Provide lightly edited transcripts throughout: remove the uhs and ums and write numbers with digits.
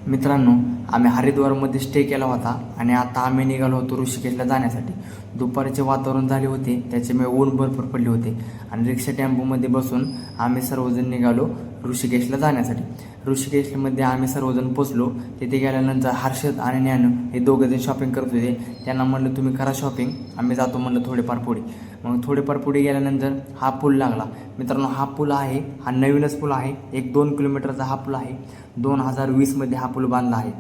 मित्रांनो, आम्ही हरिद्वारमध्ये स्टे केला होता आणि आता आम्ही निघालो होतो ऋषिकेशला जाण्यासाठी. दुपारचे वातावरण झाले होते, त्याच्यामुळे ऊन भरपूर पडले होते आणि रिक्षा टेम्पोमध्ये बसून आम्ही सर्वजण निघालो ऋषिकेशला जाण्यासाठी. ऋषिकेशमध्ये आम्ही सर्वजण पोचलो. तिथे गेल्यानंतर हर्षद आणि ज्ञानू हे दोघंजण शॉपिंग करत होते. त्यांना म्हणलं तुम्ही करा शॉपिंग, आम्ही जातो म्हणलं थोडेफार पुढे. मग थोडेफार पुढे गेल्यानंतर हा पूल लागला. मित्रांनो, हा पूल आहे, हा नवीनच पूल आहे. 1-2 किलोमीटरचा हा पूल आहे. 2020मध्ये हा पूल बांधला आहे.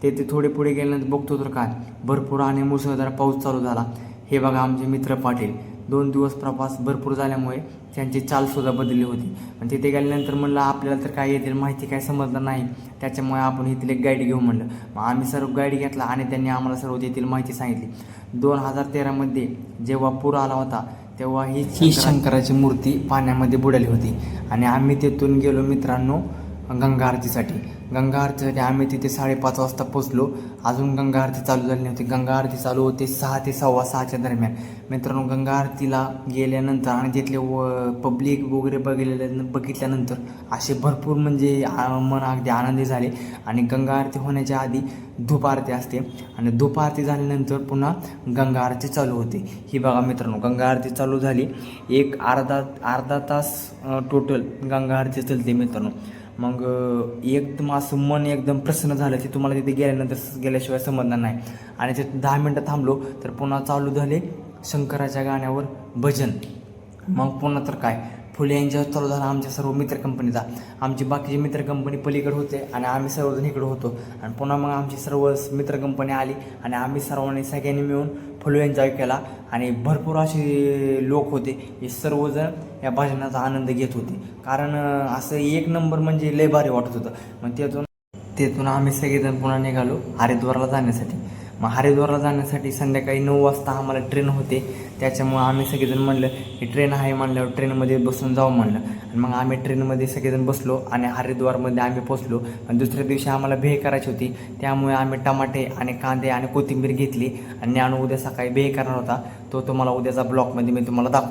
ते थोडे पुढे गेल्यानंतर बघतो तर काय भरपूर आणि मुसळधार पाऊस चालू झाला. हे बघा आमचे मित्र पाटील. 2 दिवस प्रवास भरपूर झाल्यामुळे त्यांची चालसुद्धा बदलली होती. आणि तिथे गेल्यानंतर म्हणलं आपल्याला तर काय येतील माहिती काय समजलं नाही, त्याच्यामुळे आपण इथले एक गाईड घेऊ म्हणलं. मग आम्ही सर्व गाईड घेतला आणि त्यांनी आम्हाला सर्व तेथील माहिती सांगितली. 2013मध्ये जेव्हा पूर आला होता तेव्हा ही शंकराची मूर्ती पाण्यामध्ये बुडाली होती आणि आम्ही तेथून गेलो मित्रांनो गंगा आरतीसाठी. गंगा आरतीसाठी आम्ही तिथे 5:30 वाजता पोचलो. अजून गंगा आरती चालू झाली नव्हती. गंगा आरती चालू होते 6 ते 6:15च्या दरम्यान. मित्रांनो, गंगा आरतीला गेल्यानंतर आणि तिथले पब्लिक वगैरे बघितल्यानंतर असे भरपूर म्हणजे मन अगदी आनंदी झाले. आणि गंगा आरती होण्याच्या आधी धूप आरती असते आणि धूप आरती झाल्यानंतर पुन्हा गंगा आरती चालू होते. ही बघा मित्रांनो, गंगा आरती चालू झाली. एक अर्धा तास टोटल गंगा आरती चालते मित्रांनो. मग एकदम असं मन एकदम प्रसन्न झालं. ते तुम्हाला तिथे गेल्याशिवाय समजणार नाही. आणि ते 10 मिनटं थांबलो तर पुन्हा चालू झाले शंकराच्या गाण्यावर भजन. मग पुन्हा तर काय फुल एन्जॉय चालू झाला आमच्या सर्व मित्र कंपनीचा. आमची बाकीची मित्र कंपनी पलीकडे होते आणि आम्ही सर्वजण इकडे होतो. आणि पुन्हा मग आमची सर्व मित्र कंपनी आली आणि आम्ही सगळ्यांनी मिळून फुल एन्जॉय केला. आणि भरपूर असे लोक होते, हे सर्वजण या भजनाचा आनंद घेत होते. कारण असं एक नंबर म्हणजे लय भारी वाटत होतं. मग तेथून आम्ही सगळेजण पुन्हा निघालो हरिद्वारला जाण्यासाठी. मग हरिद्वारला जाण्यासाठी संध्याकाळी 9 वाजता आम्हाला ट्रेन होते. त्याच्यामुळं आम्ही सगळेजण म्हणलं ही ट्रेन आहे म्हणल्यावर ट्रेनमध्ये बसून जाऊ म्हणलं. आणि मग आम्ही ट्रेनमध्ये सगळेजण बसलो आणि हरिद्वारमध्ये आम्ही पोचलो. आणि दुसऱ्या दिवशी आम्हाला भेळ करायची होती, त्यामुळे आम्ही टमाटे आणि कांदे आणि कोथिंबीर घेतली. आणि उद्या सकाळी भेळ करणार होता, तो तुम्हाला उद्याचा ब्लॉगमध्ये मी तुम्हाला दाखवतो.